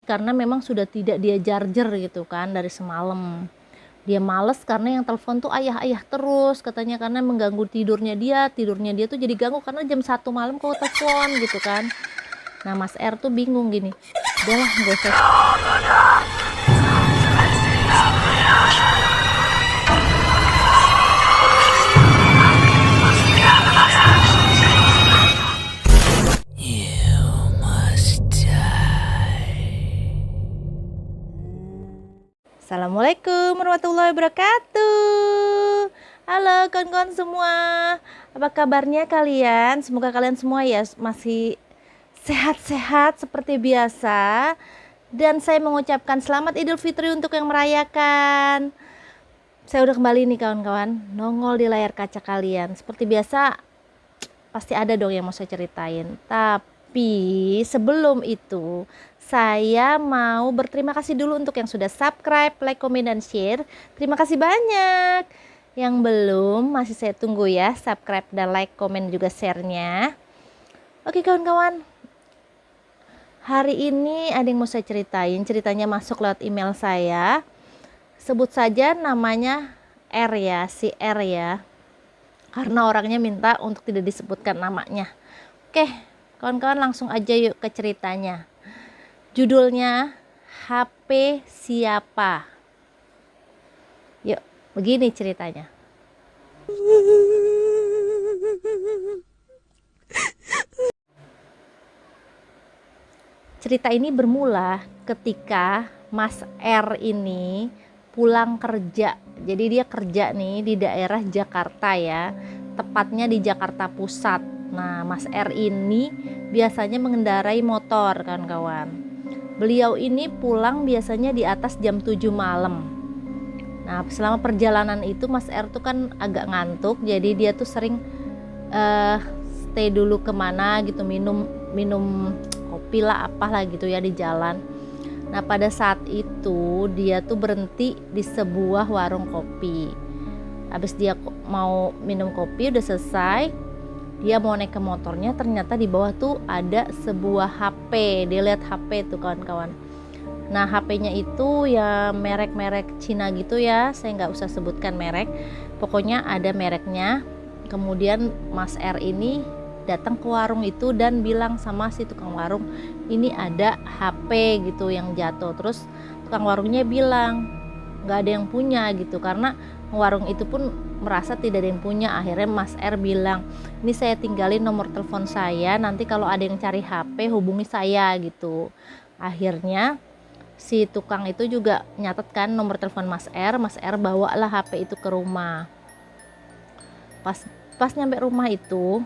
karena memang sudah tidak dia charger gitu kan dari semalam. Dia males karena yang telepon tuh ayah-ayah terus katanya, karena mengganggu tidurnya dia tuh jadi ganggu karena jam 1 malam kok telepon gitu kan. Nah Mas R tuh bingung gini, udahlah gak usah. Assalamualaikum warahmatullahi wabarakatuh. Halo kawan-kawan semua, apa kabarnya kalian? Semoga kalian semua ya masih sehat-sehat seperti biasa. Dan saya mengucapkan selamat Idul Fitri untuk yang merayakan. Saya udah kembali nih kawan-kawan, nongol di layar kaca kalian. Seperti biasa pasti ada dong yang mau saya ceritain. Tapi sebelum itu saya mau berterima kasih dulu untuk yang sudah subscribe, like, komen, dan share. Terima kasih banyak. Yang belum masih saya tunggu ya, subscribe dan like, komen, juga share-nya. Oke kawan-kawan, hari ini ada yang mau saya ceritain. Ceritanya masuk lewat email saya. Sebut saja namanya R ya, si R ya, karena orangnya minta untuk tidak disebutkan namanya. Oke kawan-kawan, langsung aja yuk ke ceritanya. Judulnya HP siapa? Yuk, begini ceritanya. Cerita ini bermula ketika Mas R ini pulang kerja. Jadi dia kerja nih di daerah Jakarta ya, tepatnya di Jakarta Pusat. Nah, Mas R ini biasanya mengendarai motor kawan-kawan. Beliau ini pulang biasanya di atas jam 7 malam. Nah, selama perjalanan itu Mas R tuh kan agak ngantuk, jadi dia tuh sering stay dulu kemana gitu, minum kopi lah apalah gitu ya di jalan. Nah, pada saat itu dia tuh berhenti di sebuah warung kopi. Habis dia mau minum kopi udah selesai, dia mau naik ke motornya, ternyata di bawah tuh ada sebuah HP. Dia lihat HP tuh kawan-kawan. Nah, HP-nya itu ya merek-merek Cina gitu ya, saya nggak usah sebutkan merek, pokoknya ada mereknya. Kemudian Mas R ini datang ke warung itu dan bilang sama si tukang warung, ini ada HP gitu yang jatuh. Terus tukang warungnya bilang nggak ada yang punya gitu, karena warung itu pun merasa tidak ada yang punya. Akhirnya Mas R bilang, ini saya tinggalin nomor telepon saya, nanti kalau ada yang cari HP hubungi saya gitu. Akhirnya si tukang itu juga nyatetkan nomor telepon Mas R bawalah HP itu ke rumah. Pas nyampe rumah itu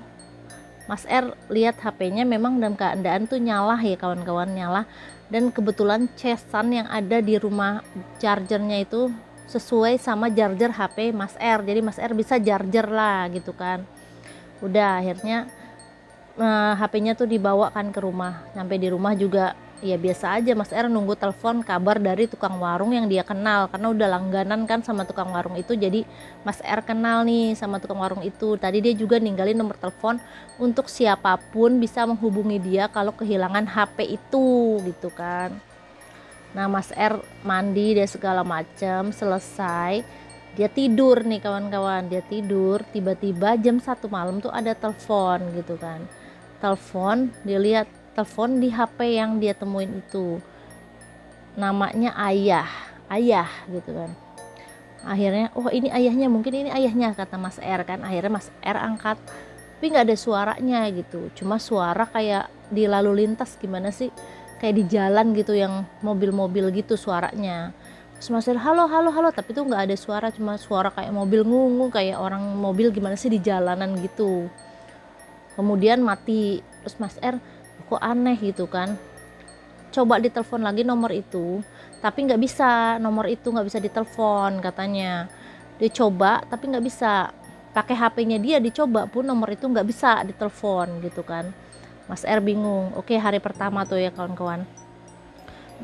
Mas R lihat HP-nya memang dalam keadaan tuh nyala ya kawan-kawan, nyala. Dan kebetulan casan yang ada di rumah chargernya itu sesuai sama charger HP Mas R, jadi Mas R bisa charger lah gitu kan. Udah akhirnya HP-nya tuh dibawakan ke rumah. Sampai di rumah juga ya biasa aja, Mas R nunggu telepon kabar dari tukang warung yang dia kenal, karena udah langganan kan sama tukang warung itu. Jadi Mas R kenal nih sama tukang warung itu. Tadi dia juga ninggalin nomor telepon untuk siapapun bisa menghubungi dia kalau kehilangan HP itu gitu kan. Nah, Mas R mandi dan segala macam selesai, dia tidur nih kawan-kawan. Dia tidur, tiba-tiba jam 1 malam tuh ada telepon gitu kan. Telepon, dia lihat telepon di HP yang dia temuin itu, namanya ayah gitu kan. Akhirnya oh ini ayahnya, mungkin ini ayahnya kata Mas R kan. Akhirnya Mas R angkat, tapi nggak ada suaranya gitu, cuma suara kayak di lalu lintas, gimana sih, kayak di jalan gitu yang mobil-mobil gitu suaranya. Terus Mas R halo, tapi tuh nggak ada suara, cuma suara kayak mobil ngungung, kayak orang mobil gimana sih di jalanan gitu. Kemudian mati. Terus Mas R kok aneh gitu kan, coba ditelepon lagi nomor itu, tapi nggak bisa, nomor itu nggak bisa ditelepon katanya. Dia coba tapi nggak bisa, pakai HP-nya dia dicoba pun nomor itu nggak bisa ditelepon gitu kan. Mas R bingung. Oke, hari pertama tuh ya kawan-kawan.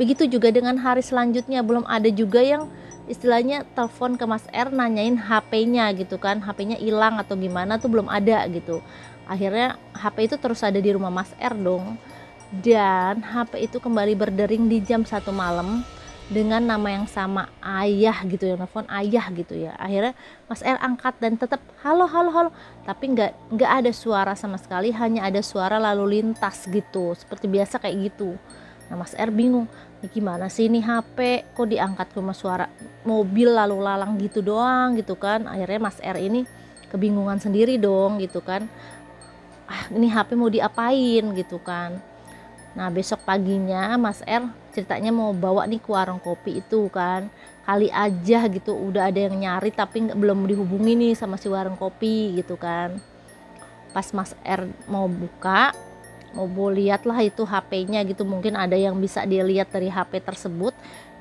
Begitu juga dengan hari selanjutnya, belum ada juga yang istilahnya telepon ke Mas R nanyain HP-nya gitu kan, HP-nya hilang atau gimana tuh belum ada gitu. Akhirnya HP itu terus ada di rumah Mas R dong. dan HP itu kembali berdering di jam 1 malam dengan nama yang sama, ayah gitu ya, telepon ayah gitu ya. Akhirnya Mas R angkat dan tetap halo halo halo, tapi nggak ada suara sama sekali, hanya ada suara lalu lintas gitu, seperti biasa kayak gitu. Nah Mas R bingung, ini gimana sih ini HP kok diangkat cuma suara mobil lalu lalang gitu doang gitu kan. Akhirnya Mas R ini kebingungan sendiri dong gitu kan, ini HP mau diapain gitu kan. Nah besok paginya Mas R ceritanya mau bawa nih ke warung kopi itu kan, kali aja gitu udah ada yang nyari tapi belum dihubungi nih sama si warung kopi gitu kan. Pas Mas R mau buka, mau lihat lah itu HP-nya gitu, mungkin ada yang bisa dia lihat dari HP tersebut.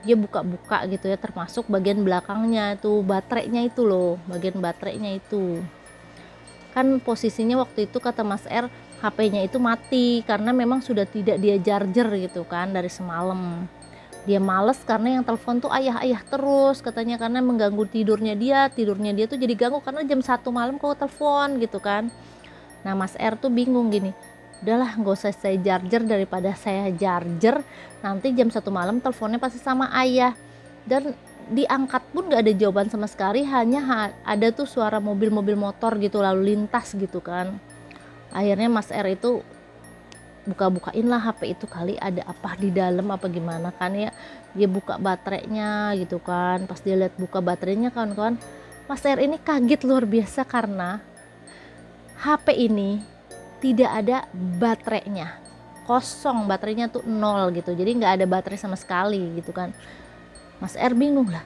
Dia buka-buka gitu ya, termasuk bagian belakangnya tuh, baterainya itu loh, bagian baterainya itu kan posisinya waktu itu kata Mas R HP-nya itu mati karena memang sudah tidak dia charger gitu kan dari semalam. Dia males karena yang telepon tuh ayah-ayah terus katanya, karena mengganggu tidurnya dia tuh jadi ganggu karena jam 1 malam kok telepon gitu kan. Nah Mas R tuh bingung gini, udahlah nggak usah saya charger, daripada saya charger nanti jam 1 malam teleponnya pasti sama ayah. Dan diangkat pun nggak ada jawaban sama sekali, hanya ada tuh suara mobil-mobil motor gitu lalu lintas gitu kan. Akhirnya Mas R itu buka-bukain lah HP itu, kali ada apa di dalam apa gimana kan ya. Dia buka baterainya gitu kan, pas dia lihat buka baterainya kawan-kawan, Mas R ini kaget luar biasa karena HP ini tidak ada baterainya, kosong, baterainya tuh nol gitu, jadi nggak ada baterai sama sekali gitu kan. Mas R bingung lah,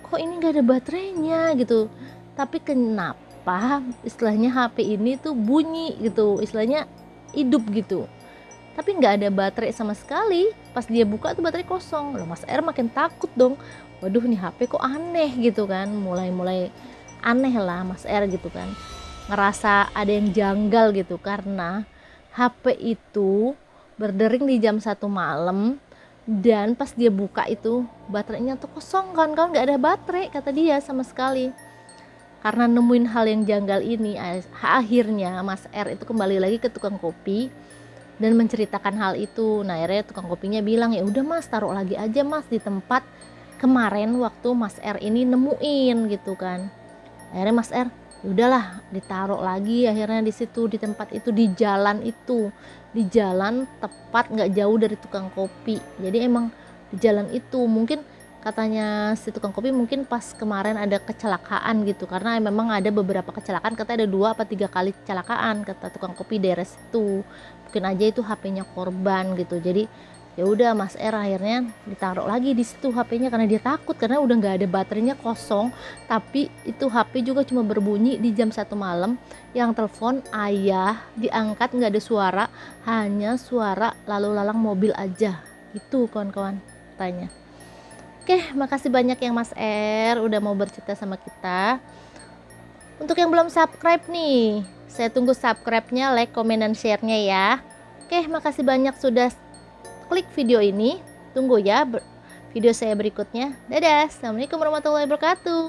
kok ini nggak ada baterainya gitu, tapi kenapa istilahnya HP ini tuh bunyi gitu, istilahnya hidup gitu, tapi nggak ada baterai sama sekali. Pas dia buka tuh baterai kosong. Loh Mas R makin takut dong, waduh nih HP kok aneh gitu kan, mulai aneh lah Mas R gitu kan, ngerasa ada yang janggal gitu karena HP itu berdering di jam 1 malam dan pas dia buka itu baterainya tuh kosong kan, nggak ada baterai kata dia sama sekali. Karena nemuin hal yang janggal ini, akhirnya Mas R itu kembali lagi ke tukang kopi dan menceritakan hal itu. Nah akhirnya tukang kopinya bilang, ya udah Mas, taruh lagi aja Mas di tempat kemarin waktu Mas R ini nemuin gitu kan. Akhirnya Mas R, udahlah ditaruh lagi akhirnya di situ, di tempat itu, di jalan itu, di jalan tepat nggak jauh dari tukang kopi. Jadi emang di jalan itu, mungkin katanya si tukang kopi mungkin pas kemarin ada kecelakaan gitu, karena memang ada beberapa kecelakaan, katanya ada 2 apa 3 kali kecelakaan kata tukang kopi daerah situ. Mungkin aja itu HP-nya korban gitu. Jadi ya udah Mas R akhirnya ditaruh lagi di situ HP-nya karena dia takut, karena udah nggak ada baterainya, kosong, tapi itu HP juga cuma berbunyi di jam 1 malam, yang telepon ayah, diangkat nggak ada suara, hanya suara lalu lalang mobil aja. Itu kawan-kawan tanya. Oke, makasih banyak yang Mas R udah mau bercerita sama kita. Untuk yang belum subscribe nih, saya tunggu subscribe-nya, like, komen, dan share-nya ya. Oke, makasih banyak sudah klik video ini. Tunggu ya video saya berikutnya. Dadah, assalamualaikum warahmatullahi wabarakatuh.